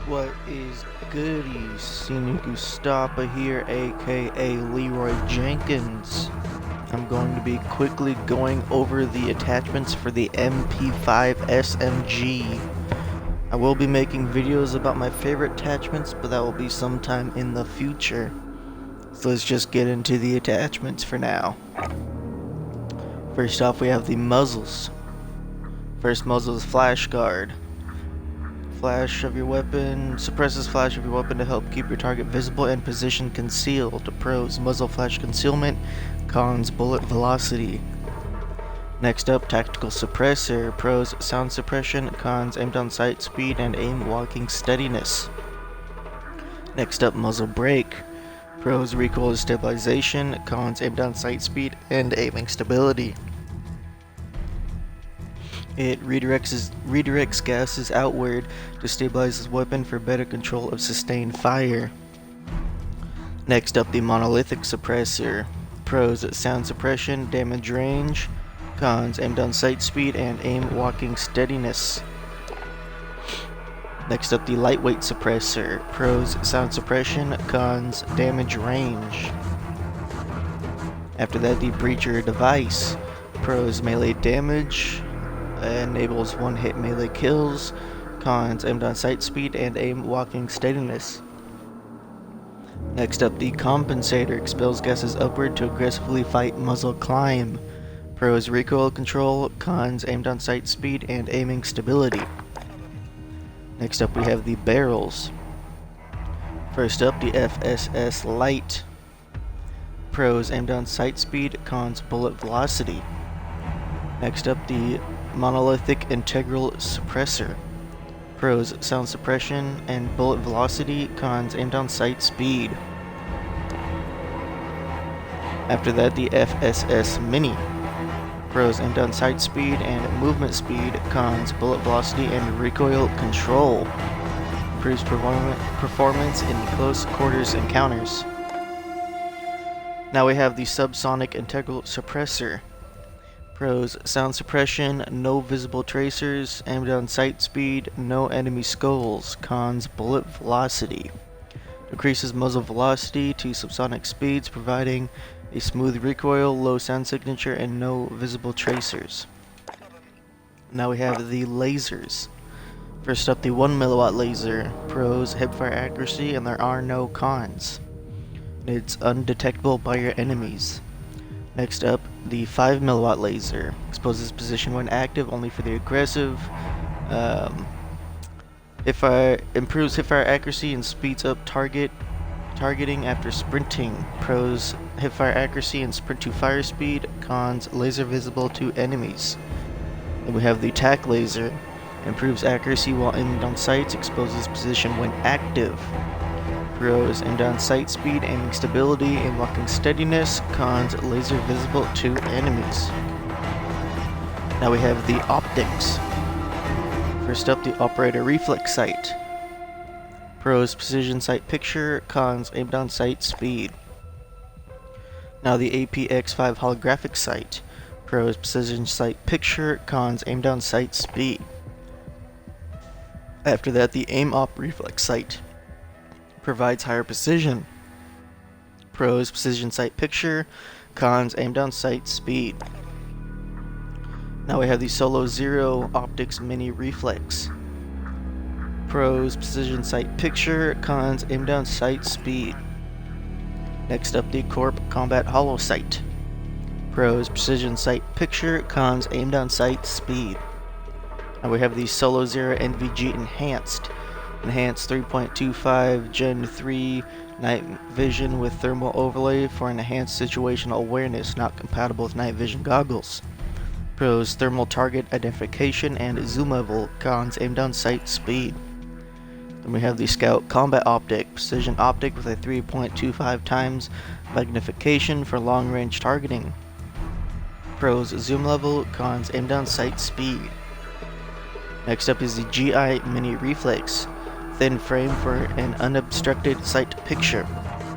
What is goodies? Senior Gustapa here, aka Leroy Jenkins. I'm going to be quickly going over the attachments for the MP5 SMG. I will be making videos about my favorite attachments, but that will be sometime in the future. So let's just get into the attachments for now. First off, we have the muzzles. First muzzle is flash guard. Flash of your weapon suppresses flash of your weapon to help keep your target visible and position concealed. Pros: muzzle flash concealment. Cons: bullet velocity. Next up, tactical suppressor. Pros: sound suppression. Cons: aim down sight speed and aim walking steadiness. Next up, muzzle brake. Pros: recoil stabilization. Cons: aim down sight speed and aiming stability. It redirects gases outward to stabilize his weapon for better control of sustained fire. Next up, the monolithic suppressor. Pros: sound suppression, damage range. Cons: aim down sight speed and aim walking steadiness. Next up, the lightweight suppressor. Pros: sound suppression. Cons: damage range. After that, the breacher device. Pros: melee damage. Enables one-hit melee kills. Cons: aim down sight speed and aim walking steadiness. Next up, the compensator. Expels gases upward to aggressively fight muzzle climb. Pros: recoil control. Cons: aim down sight speed and aiming stability. Next up, we have the barrels. First up, the FSS light. Pros: aim down sight speed. Cons: bullet velocity. Next up, the monolithic integral suppressor. Pros: sound suppression and bullet velocity. Cons: aim down sight speed. After that, the FSS mini. Pros: aim down sight speed and movement speed. Cons: bullet velocity and recoil control. Improves performance in close quarters encounters. Now we have the subsonic integral suppressor. Pros: sound suppression, no visible tracers, aim down sight speed, no enemy skulls. Cons: bullet velocity. Decreases muzzle velocity to subsonic speeds, providing a smooth recoil, low sound signature, and no visible tracers. Now we have the lasers. First up, the 1 milliwatt laser. Pros: hipfire accuracy, and there are no cons. It's undetectable by your enemies. Next up, the 5 milliwatt laser. Exposes position when active, only for the aggressive. Improves hipfire accuracy and speeds up targeting after sprinting. Pros: hipfire accuracy and sprint to fire speed. Cons: laser visible to enemies. Then we have the tac laser. Improves accuracy while aiming down sights. Exposes position when active. Pros: aim down sight speed, aiming stability, and walking steadiness. Cons: laser visible to enemies. Now we have the optics. First up, the operator reflex sight. Pros: precision sight picture. Cons: aim down sight speed. Now the APX5 holographic sight. Pros: precision sight picture. Cons: aim down sight speed. After that, the aim op reflex sight. Provides higher precision. Pros: precision sight picture. Cons: aim down sight speed. Now we have the Solo Zero Optics Mini Reflex. Pros: precision sight picture. Cons: aim down sight speed. Next up, the Corp Combat Holo Sight. Pros: precision sight picture. Cons: aim down sight speed. Now we have the Solo Zero NVG Enhanced. Enhanced 3.25 Gen 3 night vision with thermal overlay for enhanced situational awareness, not compatible with night vision goggles. Pros: thermal target identification and zoom level. Cons: aim down sight speed. Then we have the Scout Combat Optic, precision optic with a 3.25 times magnification for long range targeting. Pros: zoom level. Cons: aim down sight speed. Next up is the GI Mini Reflex. Thin frame for an unobstructed sight picture.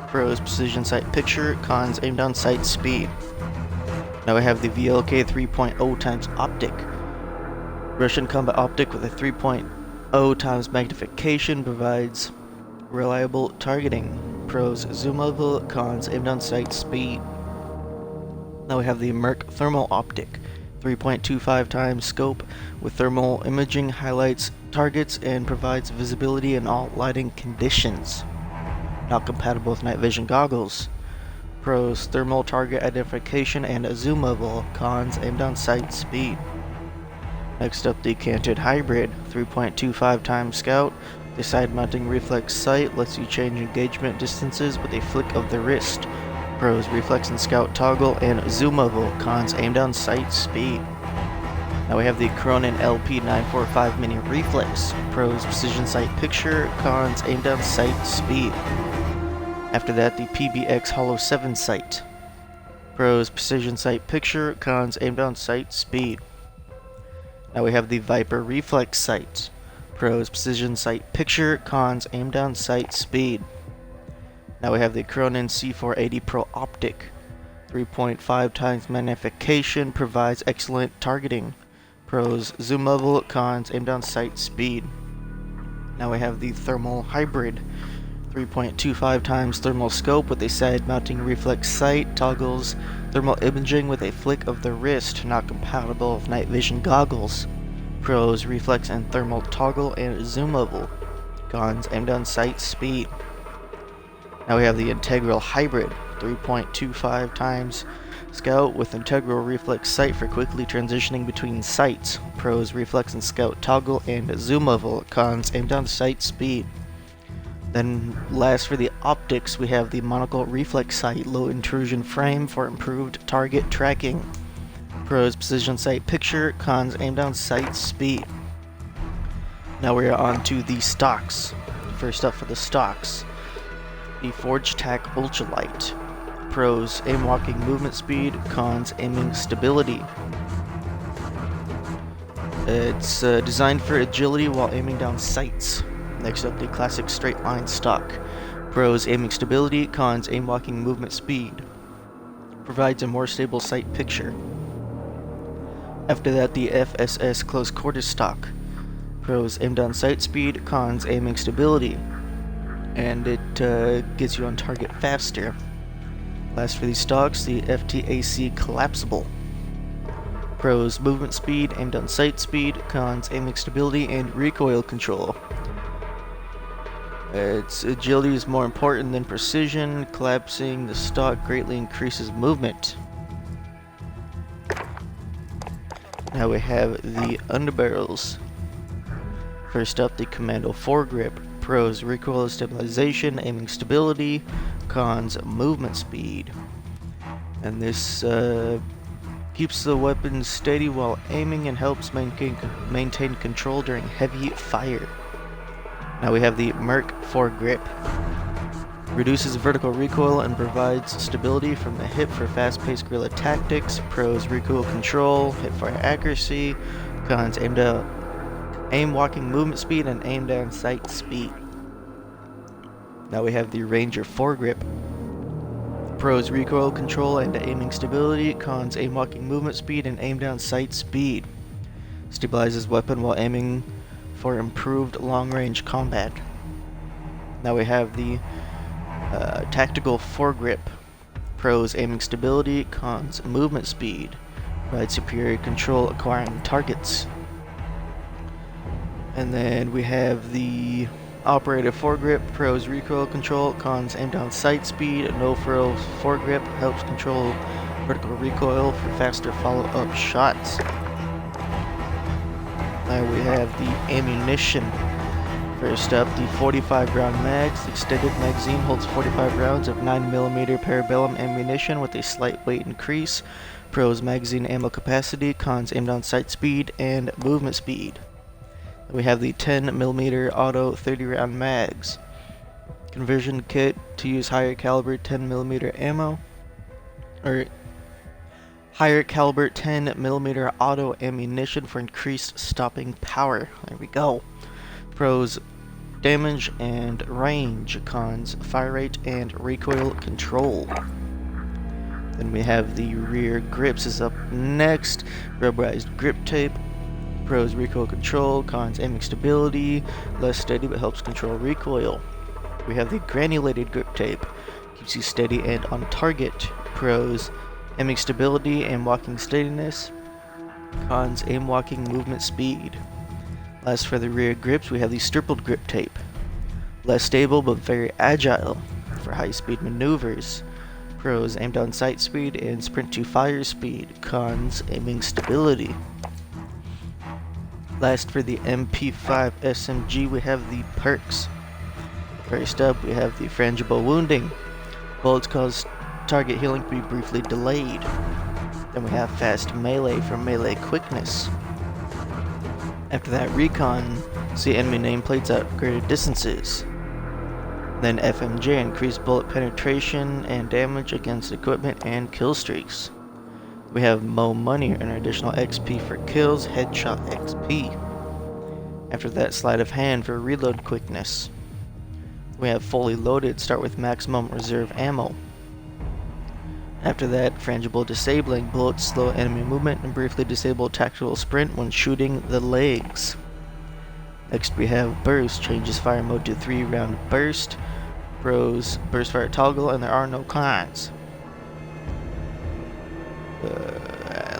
Pros: precision sight picture. Cons: aim down sight speed. Now we have the VLK 3.0 times optic. Russian combat optic with a O times magnification provides reliable targeting. Pros, zoom level, cons, aim down sight, speed. Now we have the Merc thermal optic. 3.25 times scope with thermal imaging, highlights targets and provides visibility in all lighting conditions. Not compatible with night vision goggles. Pros, thermal target identification and a zoom level. Cons, aim down sight, speed. Next up, the canted hybrid. 3.25 times scout. The side mounting reflex sight lets you change engagement distances with a flick of the wrist. Pros, reflex and scout toggle and zoom level. Cons, aim down sight, speed. Now we have the Cronin LP945 mini reflex. Pros, precision sight picture. Cons, aim down sight, speed. After that, the PBX Holo 7 sight. Pros, precision sight picture. Cons, aim down sight, speed. Now we have the Viper reflex sight. Pros, precision sight picture. Cons, aim down sight, speed. Now we have the Cronin C480 Pro optic. 3.5 times magnification provides excellent targeting. Pros, zoom level. Cons, aim down sight, speed. Now we have the thermal hybrid. 3.25 times thermal scope with a side mounting reflex sight, toggles thermal imaging with a flick of the wrist, not compatible with night vision goggles. Pros, reflex and thermal toggle and zoom level. Cons, aim down sight, speed. Now we have the integral hybrid. 3.25 times scout with integral reflex sight for quickly transitioning between sights. Pros, reflex and scout toggle and zoom level. Cons, aim down sight, speed. Then last for the optics, we have the monocle reflex sight, low intrusion frame for improved target tracking. Pros, precision sight picture. Cons, aim down sight, speed. Now we are on to the stocks. First up for the stocks, the Forge Tac Ultralight. Pros, aim walking movement speed. Cons, aiming stability. It's designed for agility while aiming down sights. Next up, the classic straight line stock. Pros, aiming stability. Cons, aim walking movement speed. Provides a more stable sight picture. After that, the FSS close quarters stock. Pros, aim down sight speed. Cons, aiming stability. And it gets you on target faster. Last for these stocks, the FTAC collapsible. Pros, movement speed, aim down sight speed. Cons, aiming stability and recoil control. Its agility is more important than precision. Collapsing the stock greatly increases movement. Now we have the underbarrels. First up, the Commando foregrip. Pros, recoil stabilization, aiming stability. Cons, movement speed. And this keeps the weapon steady while aiming and helps maintain control during heavy fire. Now we have the Merc foregrip. Reduces vertical recoil and provides stability from the hip for fast-paced guerrilla tactics. Pros, recoil control, hipfire accuracy. Cons, aim walking movement speed and aim down sight speed. Now we have the Ranger foregrip. Pros, recoil control and aiming stability. Cons, aim walking movement speed and aim down sight speed. Stabilizes weapon while aiming for improved long-range combat. Now we have the tactical foregrip. Pros, aiming stability. Cons, movement speed. Provides superior control acquiring targets. And then we have the operator foregrip. Pros, recoil control. Cons, aim down sight speed. No furrow foregrip helps control vertical recoil for faster follow-up shots. Now we have the ammunition. First up, the 45 round mags. The extended magazine holds 45 rounds of 9mm parabellum ammunition with a slight weight increase. Pros, magazine ammo capacity. Cons, aim down sight speed and movement speed. We have the 10mm auto 30 round mags. Conversion kit to use higher caliber 10mm ammo, or higher caliber 10mm auto ammunition for increased stopping power. There we go. Pros, damage and range. Cons, fire rate and recoil control. Then we have the rear grips is up next. Rubberized grip tape. Pros, recoil control. Cons, aiming stability. Less steady but helps control recoil. We have the granulated grip tape. Keeps you steady and on target. Pros, aiming stability and walking steadiness. Cons, aim walking movement speed. Last, for the rear grips, we have the stippled grip tape. Less stable but very agile for high speed maneuvers. Pros, aim down sight speed and sprint to fire speed. Cons, aiming stability. Last, for the MP5 SMG, we have the perks. First up, we have the frangible wounding. Bullets cause target healing to be briefly delayed. Then we have fast melee for melee quickness. After that, recon, see enemy nameplates at greater distances. Then FMJ, increased bullet penetration and damage against equipment and kill streaks. We have Mo Money, an additional XP for kills, headshot XP. After that, sleight of hand for reload quickness. We have fully loaded, start with maximum reserve ammo. After that, frangible disabling, bullets slow enemy movement and briefly disable tactical sprint when shooting the legs. Next we have burst, changes fire mode to 3-round burst. Pros, burst fire toggle, and there are no cons.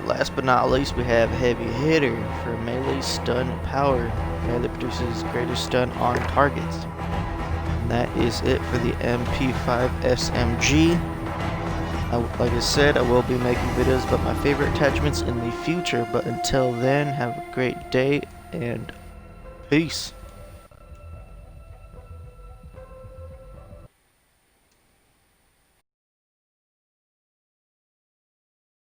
Last but not least, we have heavy hitter for melee stun power. Melee produces greater stun on targets. And that is it for the MP5 SMG. Like I said, I will be making videos about my favorite attachments in the future, but until then, have a great day and peace.